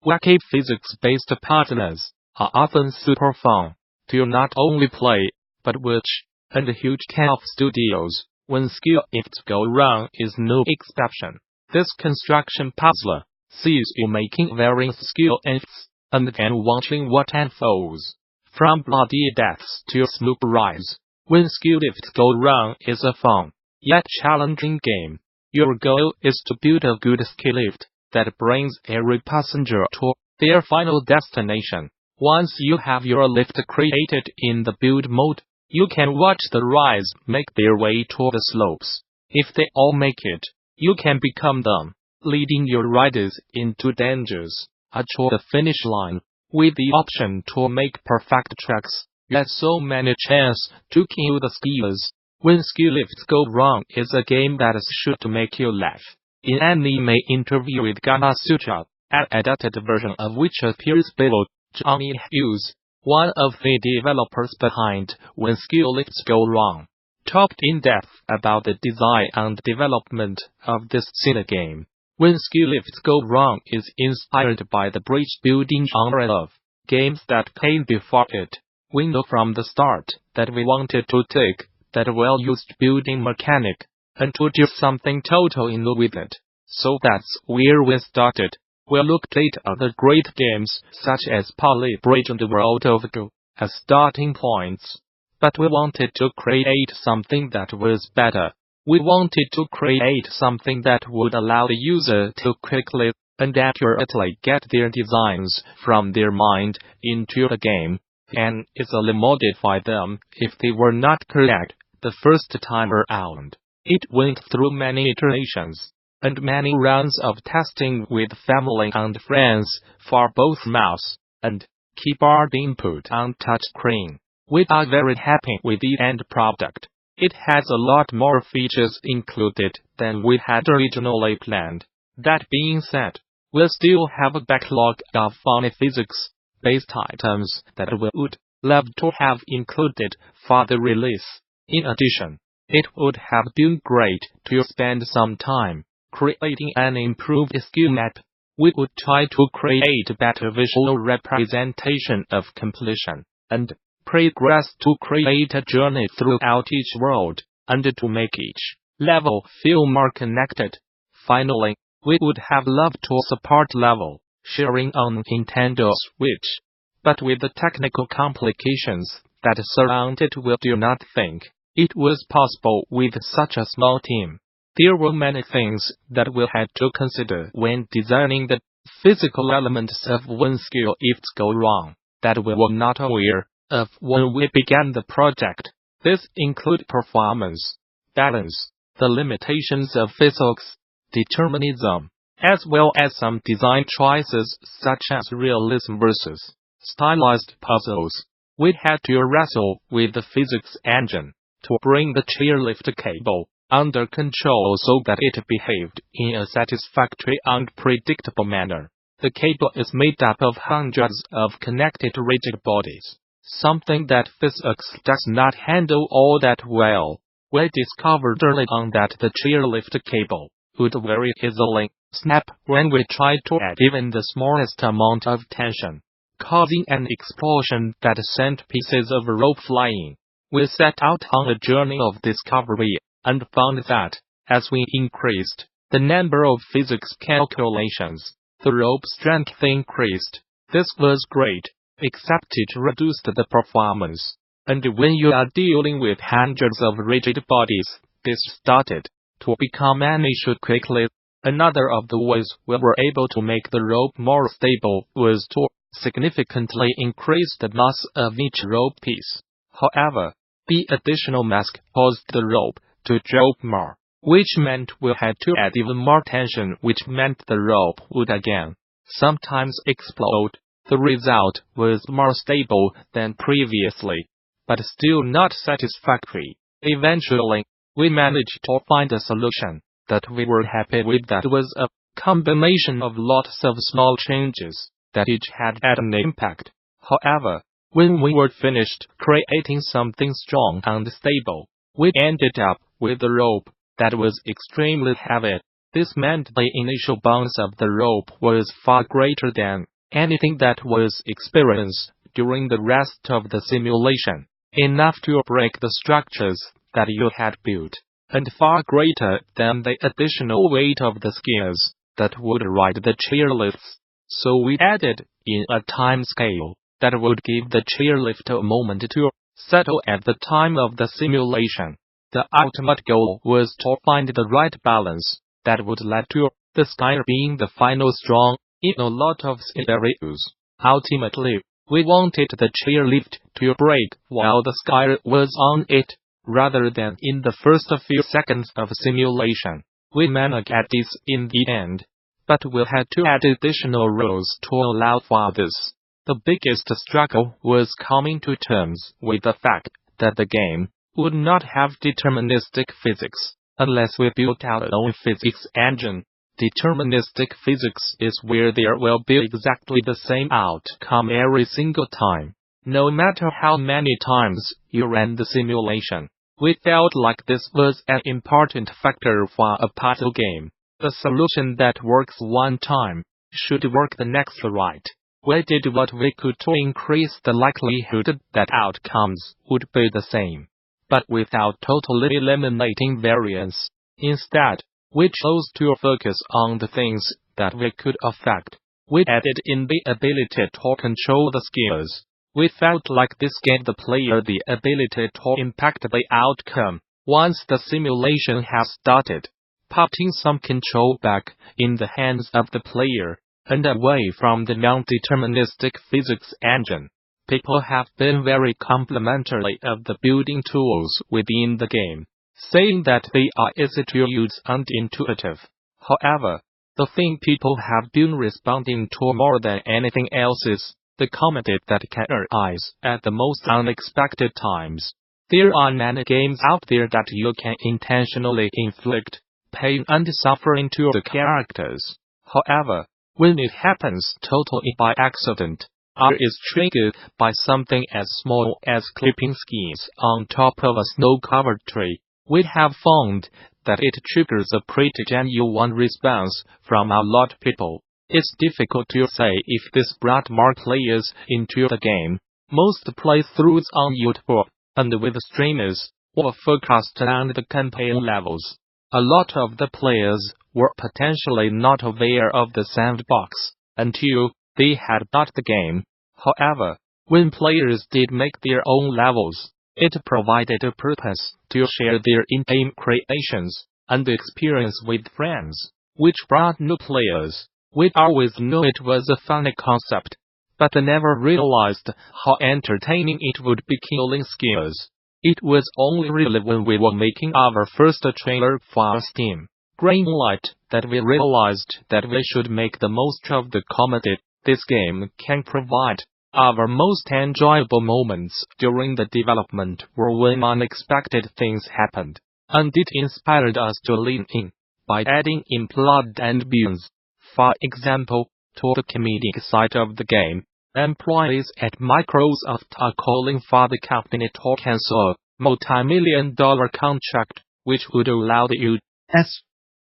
Wacky physics-based partners are often super fun to not only play, but watch, and the huge TAF studios, when skill ifs go wrong, is no exception. This construction puzzler sees you making varying skill ifs, and then watching what unfolds. From bloody deaths to smooth rise, when skill ifs go wrong is a fun, yet challenging game. Your goal is to build a good skill lift that brings every passenger to their final destination. Once you have your lift created in the build mode, you can watch the rise make their way to the slopes. If they all make it, you can become them, leading your riders into dangers to the finish line. With the option to make perfect tracks, you have so many chances to kill the skiers. When skill lifts go wrong is a game that is sure to make you laugh. In anime interview with Gamasutra, an adapted version of which appears below, Johnny Hughes, one of the developers behind When Skill Lifts Go Wrong, talked in depth about the design and development of this silly game. When Skill Lifts Go Wrong is inspired by the bridge building genre of games that came before it. We know from the start that we wanted to take that well-used building mechanic and to do something totally new with it. So that's where we started. We looked at other great games such as Poly Bridge and World of Go as starting points. But we wanted to create something that was better. We wanted to create something that would allow the user to quickly and accurately get their designs from their mind into the game, and easily modify them if they were not correct the first time around. It went through many iterations and many rounds of testing with family and friends for both mouse and keyboard input on touchscreen. We are very happy with the end product. It has a lot more features included than we had originally planned. That being said, we still have a backlog of funny physics-based items that we would love to have included for the release. In addition, it would have been great to spend some time creating an improved skill map. We would try to create a better visual representation of completion and progress to create a journey throughout each world, and to make each level feel more connected. Finally, we would have loved to support level sharing on Nintendo Switch, but with the technical complications that surround it, we do not think it was possible with such a small team. There were many things that we had to consider when designing the physical elements of When Skill Ifs Go Wrong that we were not aware of when we began the project. This include performance, balance, the limitations of physics, determinism, as well as some design choices such as realism versus stylized puzzles. We had to wrestle with the physics engine to bring the chairlift cable under control so that it behaved in a satisfactory and predictable manner. The cable is made up of hundreds of connected rigid bodies, something that physics does not handle all that well. We discovered early on that the chairlift cable would very easily snap when we tried to add even the smallest amount of tension, causing an explosion that sent pieces of rope flying. We set out on a journey of discovery and found that, as we increased the number of physics calculations, the rope strength increased. This was great, except it reduced the performance. And when you are dealing with hundreds of rigid bodies, this started to become an issue quickly. Another of the ways we were able to make the rope more stable was to significantly increase the mass of each rope piece. However, the additional mass caused the rope to drop more, which meant we had to add even more tension, which meant the rope would again sometimes explode. The result was more stable than previously, but still not satisfactory. Eventually, we managed to find a solution that we were happy with that was a combination of lots of small changes that each had an impact. However, when we were finished creating something strong and stable, we ended up with a rope that was extremely heavy. This meant the initial bounce of the rope was far greater than anything that was experienced during the rest of the simulation, enough to break the structures that you had built, and far greater than the additional weight of the skiers that would ride the chairlifts. So we added in a time scale that would give the chairlift a moment to settle at the time of the simulation. The ultimate goal was to find the right balance that would lead to the skier being the final straw in a lot of scenarios. Ultimately, we wanted the chairlift to break while the skier was on it, rather than in the first few seconds of simulation. We managed at this in the end, but we had to add additional rules to allow for this. The biggest struggle was coming to terms with the fact that the game would not have deterministic physics unless we built our own physics engine. Deterministic physics is where there will be exactly the same outcome every single time, no matter how many times you ran the simulation. We felt like this was an important factor for a puzzle game. The solution that works one time should work the next, right? We did what we could to increase the likelihood that outcomes would be the same, but without totally eliminating variance. Instead, we chose to focus on the things that we could affect. We added in the ability to control the skiers. We felt like this gave the player the ability to impact the outcome once the simulation has started, putting some control back in the hands of the player and away from the non-deterministic physics engine. People have been very complimentary of the building tools within the game, saying that they are easy to use and intuitive. However, the thing people have been responding to more than anything else is the comment that can arise at the most unexpected times. There are many games out there that you can intentionally inflict pain and suffering to the characters. However, when it happens totally by accident, or is triggered by something as small as clipping skis on top of a snow-covered tree, we have found that it triggers a pretty genuine response from a lot of people. It's difficult to say if this brought more players into the game. Most playthroughs on YouTube and with streamers were focused on the campaign levels. A lot of the players were potentially not aware of the sandbox until they had bought the game. However, when players did make their own levels, it provided a purpose to share their in-game creations and experience with friends, which brought new players. We'd always knew it was a funny concept, but I never realized how entertaining it would be killing skiers. It was only really when we were making our first trailer for Steam Greenlight that we realized that we should make the most of the comedy this game can provide. Our most enjoyable moments during the development were when unexpected things happened, and it inspired us to lean in by adding in plot and builds. For example, to the comedic side of the game, employees at Microsoft are calling for the company to cancel a multi-million-dollar contract, which would allow the U.S.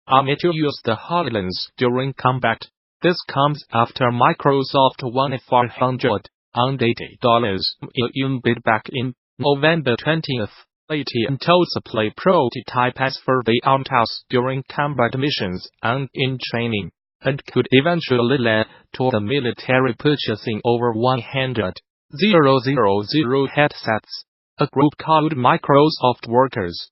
Army to use the HoloLens during combat. This comes after Microsoft won a $480 million bid back in November 20th. AT&T's Play prototype as for the outhouse during combat missions and in training, and could eventually lead to the military purchasing over 100,000 headsets. A group called Microsoft Workers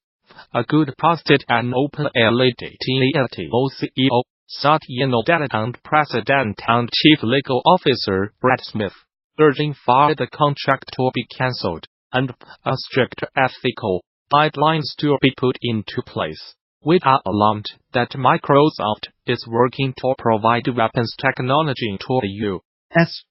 for Good posted an open LATTO CEO, Satya Nadella, and President and Chief Legal Officer Brad Smith, urging for the contract to be cancelled and a strict ethical guidelines to be put into place. We are alarmed that Microsoft is working to provide weapons technology to the U.S.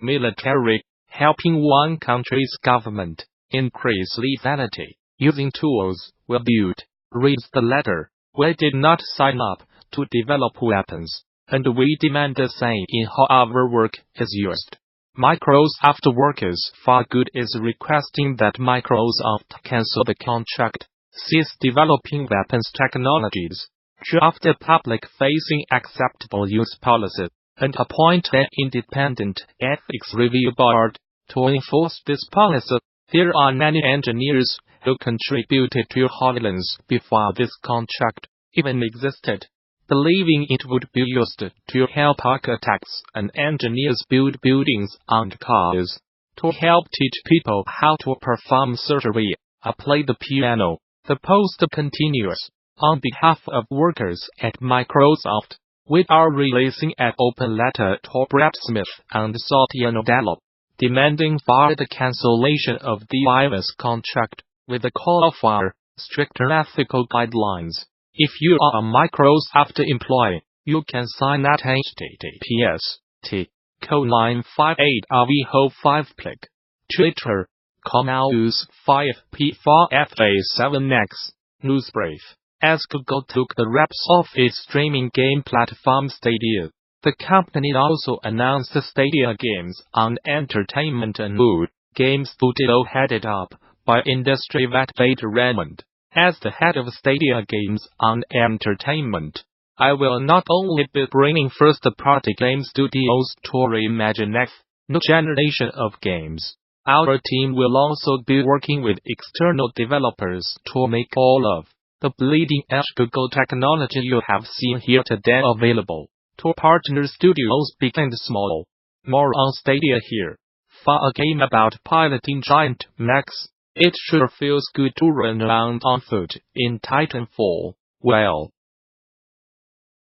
military, helping one country's government increase lethality using tools we built, reads the letter. We did not sign up to develop weapons, and we demand the same in how our work is used. Microsoft Workers for Good is requesting that Microsoft cancel the contract, cease developing weapons technologies, draft a public-facing acceptable use policy, and appoint an independent ethics review board to enforce this policy. There are many engineers who contributed to Hollands before this contract even existed, believing it would be used to help architects and engineers build buildings and cars. To help teach people how to perform surgery or play the piano, the post continues. On behalf of workers at Microsoft, we are releasing an open letter to Brad Smith and Satya Nadella, demanding for the cancellation of the virus contract, with a call for stricter ethical guidelines. If you are a Microsoft employee, you can sign at https://t://958rv5click. Twitter, Gamasutra5p4fa7x. Newsbrief. As Google took the reps off its streaming game platform Stadia, the company also announced Stadia Games and Entertainment and Mood Game Studio headed up by industry vet Peter Raymond. As the head of Stadia Games and Entertainment, I will not only be bringing first-party game studios to reimagine next new generation of games. Our team will also be working with external developers to make all of the bleeding-edge Google technology you have seen here today available to partner studios big and small. More on Stadia here. For a game about piloting giant mechs, it sure feels good to run around on foot in Titanfall. Well,